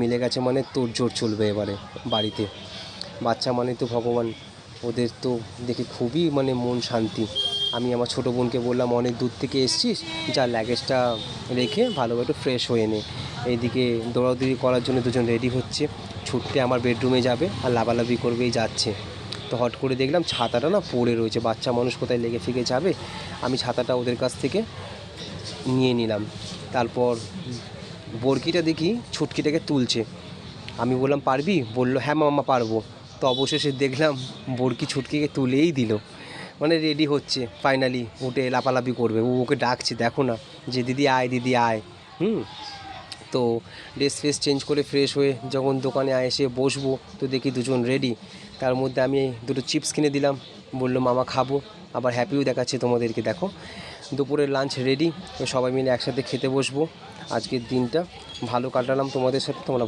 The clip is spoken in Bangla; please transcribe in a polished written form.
মিলে গেছে মানে তোড়জোড় চলবে এবারে বাড়িতে। বাচ্চা মানে তো ভগবান, ওদের তো দেখে খুবই মানে মন শান্তি। আমি আমার ছোটো বোনকে বললাম অনেক দূর থেকে এসছিস, যা লাগেজটা রেখে ভালোভাবে একটু ফ্রেশ হয়ে নে। এইদিকে দৌড়াদৌড়ি করার জন্য দুজন রেডি হচ্ছে, ছুটতে আমার বেডরুমে যাবে আর লাফালাফি করবেই যাচ্ছে। তো হট করে দেখলাম ছাতাটা না পড়ে রয়েছে, বাচ্চা মানুষ কোথায় লেগে ফেগে যাবে। আমি ছাতাটা ওদের কাছ থেকে নিয়ে নিলাম। তারপর বরকিটা দেখি ছুটকিটাকে তুলছে। আমি বললাম পারবি? বললো হ্যাঁ মাম্মা পারবো। তো অবশেষে দেখলাম বরকি ছুটকিকে তুলেই দিল, মানে রেডি হচ্ছে ফাইনালি উঠে লাফালাফি করবে। ও ওকে ডাকছে, দেখো না যে দিদি আয় দিদি আয়। তো ড্রেস ফ্রেস চেঞ্জ করে ফ্রেশ হয়ে যখন দোকানে এসে বসবো তো দেখি দুজন রেডি। তার মধ্যে আমি দুটো চিপস কিনে দিলাম, বললো মামা খাবো, আবার হ্যাপিও দেখাচ্ছে তোমাদেরকে। দেখো দুপুরের লাঞ্চ রেডি, তো সবাই মিলে একসাথে খেতে বসবো। আজকের দিনটা ভালো কাটালাম তোমাদের সাথে, তোমরা